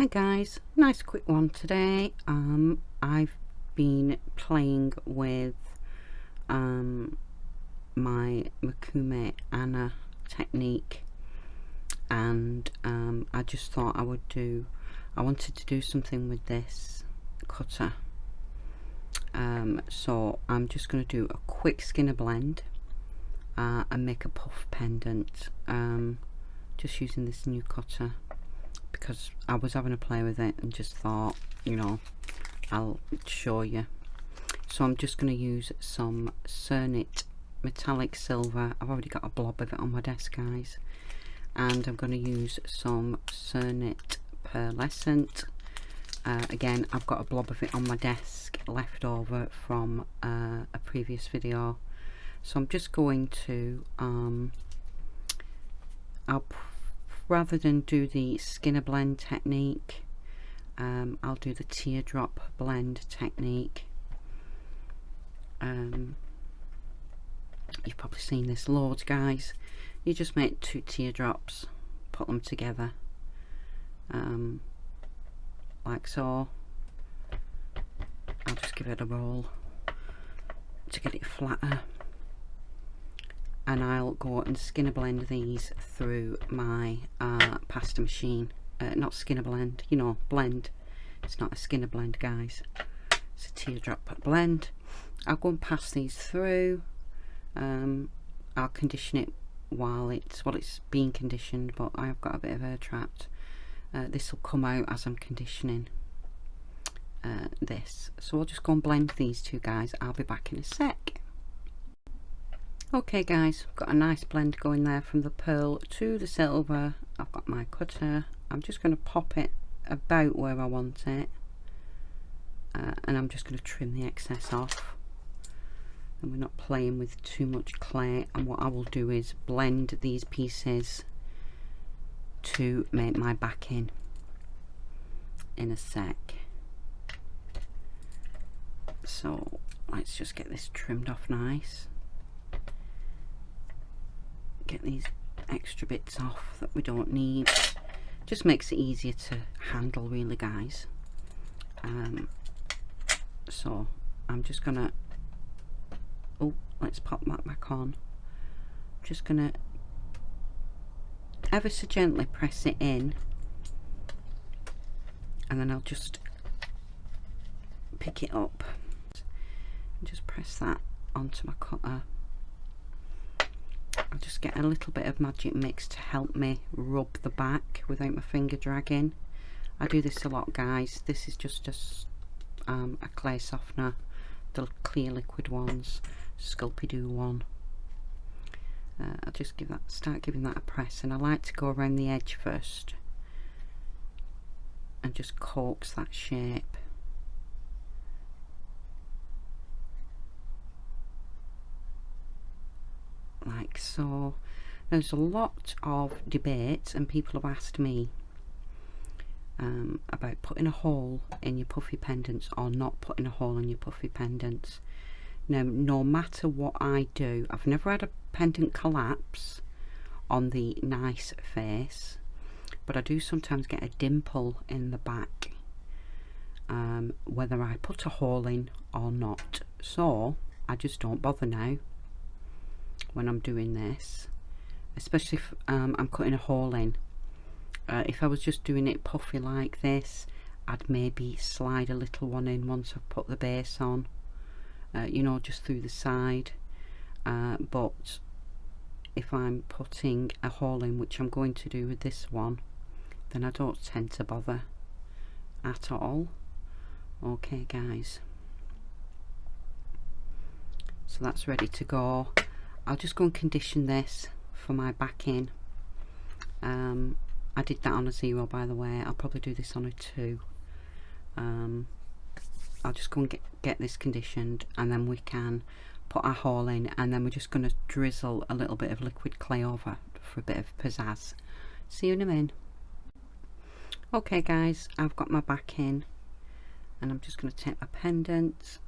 Hi guys, nice quick one today. I've been playing with my Makume Anna technique, and I just thought I wanted to do something with this cutter. So I'm just going to do a quick skinner blend and make a puff pendant, just using this new cutter, because I was having a play with it and just thought, you know, I'll show you. So I'm just going to use some Cernit metallic silver. I've already got a blob of it on my desk, guys, and I'm going to use some Cernit Pearlescent. Again, I've got a blob of it on my desk left over from a previous video. So I'm just going to rather than do the skinner blend technique, I'll do the teardrop blend technique. You've probably seen this loads, guys. You just make 2 teardrops, put them together, like so. I'll just give it a roll to get it flatter, and I'll go and skinner blend these through my pasta machine. Not skinner blend, you know, blend. It's not a skinner blend, guys, it's a teardrop blend. I'll go and pass these through. I'll condition it while it's being conditioned, but I've got a bit of air trapped. This will come out as I'm conditioning this, so we'll just go and blend these two, guys. I'll be back in a sec. Okay guys, I've got a nice blend going there from the pearl to the silver. I've got my cutter. I'm just going to pop it about where I want it, and I'm just going to trim the excess off, and we're not playing with too much clay. And what I will do is blend these pieces to make my backing in a sec. So let's just get this trimmed off nice. Get these extra bits off that we don't need. Just makes it easier to handle, really, guys. So I'm just gonna, oh, let's pop that back on. Just gonna ever so gently press it in, and then I'll just pick it up and just press that onto my cutter. I'll just get a little bit of magic mix to help me rub the back without my finger dragging. I do this a lot, guys. This is just a clay softener, the clear liquid ones, Sculpey one. I'll just start giving that a press, and I like to go around the edge first and just coax that shape. Like so. There's a lot of debate, and people have asked me about putting a hole in your puffy pendants or not putting a hole in your puffy pendants. Now, no matter what I do, I've never had a pendant collapse on the nice face, but I do sometimes get a dimple in the back, whether I put a hole in or not. So I just don't bother now when I'm doing this, especially if I'm cutting a hole in. If I was just doing it puffy like this, I'd maybe slide a little one in once I've put the base on, you know, just through the side. But if I'm putting a hole in, which I'm going to do with this one, then I don't tend to bother at all. Okay guys, so that's ready to go. I'll just go and condition this for my backing. I did that on a 0, by the way. I'll probably do this on a 2. I'll just go and get this conditioned, and then we can put our hole in, and then we're just going to drizzle a little bit of liquid clay over for a bit of pizzazz. See you in a minute. Okay guys, I've got my backing, and I'm just going to take my pendant,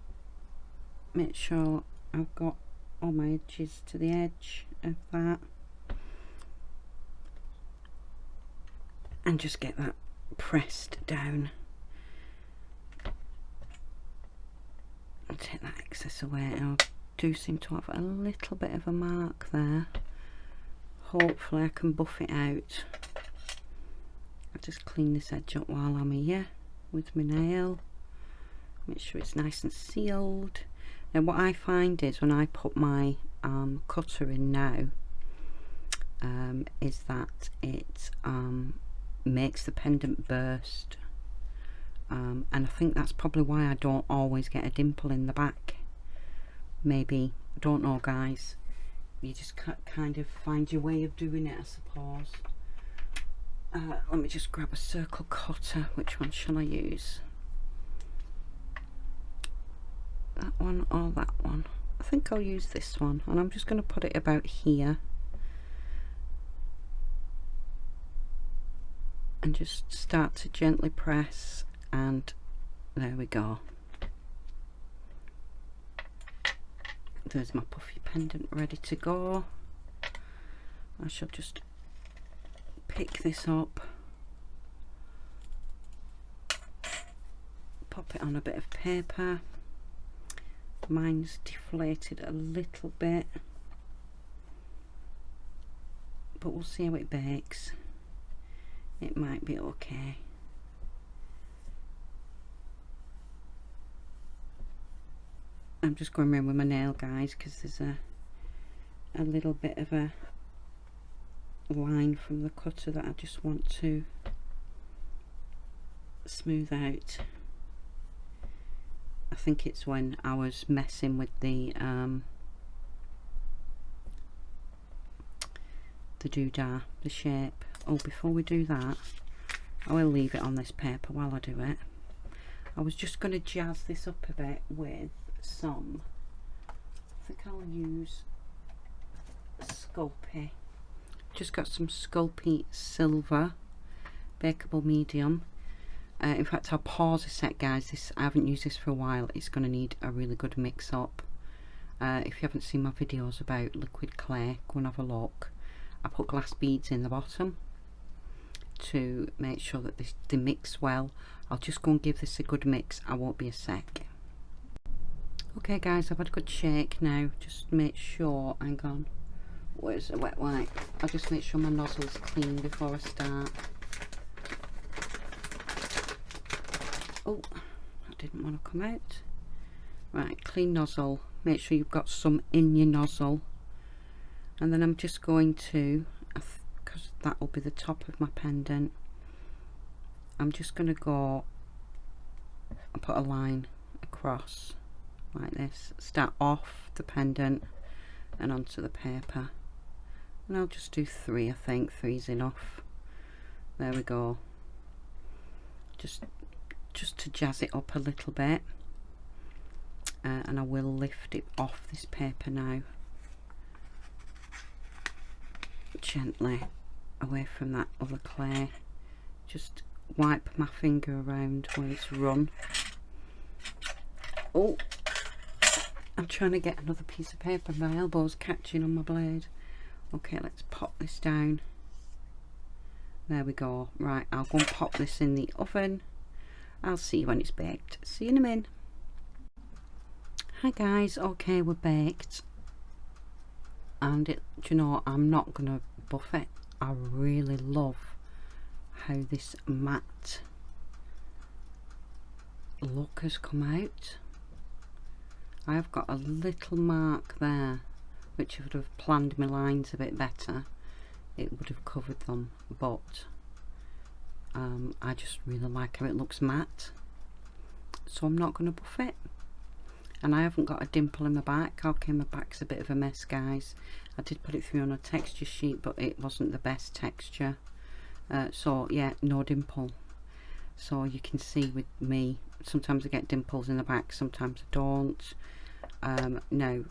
make sure I've got all my edges to the edge of that, and just get that pressed down. I'll take that excess away. I do seem to have a little bit of a mark there. Hopefully I can buff it out. I'll just clean this edge up while I'm here with my nail. Make sure it's nice and sealed. Now what I find is when I put my cutter in now, is that it makes the pendant burst. And I think that's probably why I don't always get a dimple in the back. Maybe, I don't know guys. You just kind of find your way of doing it, I suppose. Let me just grab a circle cutter. Which one shall I use? That one or that one? I think I'll use this one, and I'm just going to put it about here and just start to gently press, and there we go. There's my puffy pendant ready to go. I shall just pick this up, pop it on a bit of paper. Mine's deflated a little bit, but we'll see how it bakes. It might be okay. I'm just going around with my nail guys because there's a little bit of a line from the cutter that I just want to smooth out. I think it's when I was messing with the doodah, the shape. Oh, before we do that, I will leave it on this paper while I do it. I was just going to jazz this up a bit with some, I think I'll use Sculpey. Just got some Sculpey silver bakeable medium. In fact, I'll pause a sec guys. This, I haven't used this for a while. It's going to need a really good mix up. If you haven't seen my videos about liquid clay, go and have a look. I put glass beads in the bottom to make sure that they mix well. I'll just go and give this a good mix. I won't be a sec. Okay guys, I've had a good shake now. Just make sure, hang on, where's the wet wipe? I'll just make sure my nozzle's clean before I start. Oh, that didn't want to come out. Right, clean nozzle. Make sure you've got some in your nozzle. And then I'm just going to, because that will be the top of my pendant, I'm just going to go and put a line across like this. Start off the pendant and onto the paper. And I'll just do 3, I think. 3's enough. There we go. Just to jazz it up a little bit, and I will lift it off this paper now, gently away from that other clay. Just wipe my finger around where it's run. Oh, I'm trying to get another piece of paper, my elbow's catching on my blade. Okay, let's pop this down. There we go. Right, I'll go and pop this in the oven. I'll see you when it's baked. See you in a minute. Hi guys, okay, we're baked. And do you know, I'm not gonna buff it. I really love how this matte look has come out. I've got a little mark there, which if I'd have planned my lines a bit better, it would have covered them, but I just really like how it looks matte, so I'm not going to buff it. And I haven't got a dimple in my back. Okay, my back's a bit of a mess guys. I did put it through on a texture sheet, but it wasn't the best texture, so yeah, no dimple. So you can see with me, sometimes I get dimples in the back, sometimes I don't. Now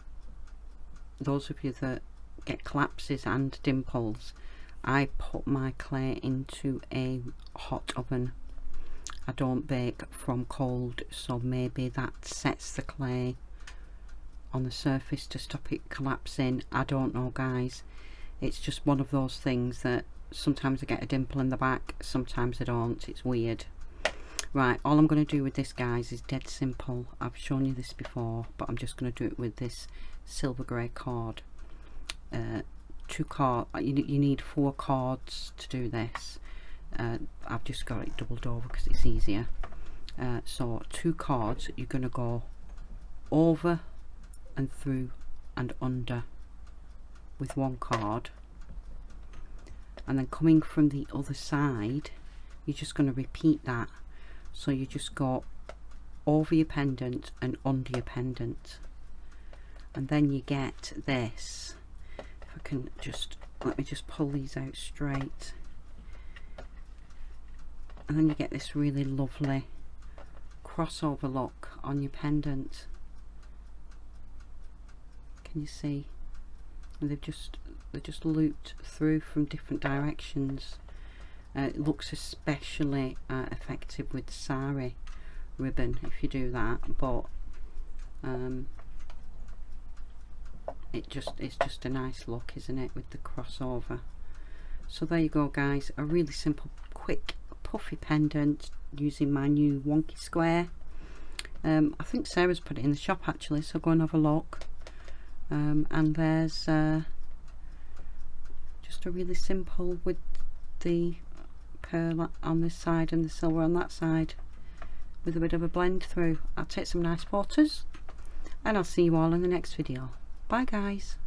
those of you that get collapses and dimples, I put my clay into a hot oven. I don't bake from cold, so maybe that sets the clay on the surface to stop it collapsing. I don't know guys, it's just one of those things that sometimes I get a dimple in the back, sometimes I don't. It's weird. Right, all I'm going to do with this, guys, is dead simple. I've shown you this before, but I'm just going to do it with this silver grey cord. 2 cord. You need 4 cords to do this. I've just got it doubled over because it's easier. So 2 cords, you're going to go over and through and under with 1 cord, and then coming from the other side, you're just going to repeat that. So you just go over your pendant and under your pendant, and then you get this. If I can just, let me just pull these out straight, and then you get this really lovely crossover look on your pendant. Can you see? And they're just looped through from different directions. It looks especially effective with sari ribbon if you do that, but it's just a nice look, isn't it, with the crossover. So there you go, guys, a really simple, quick, puffy pendant using my new wonky square. I think Sarah's put it in the shop actually, so go and have a look. And there's just a really simple with the pearl on this side and the silver on that side with a bit of a blend through. I'll take some nice photos and I'll see you all in the next video. Bye, guys.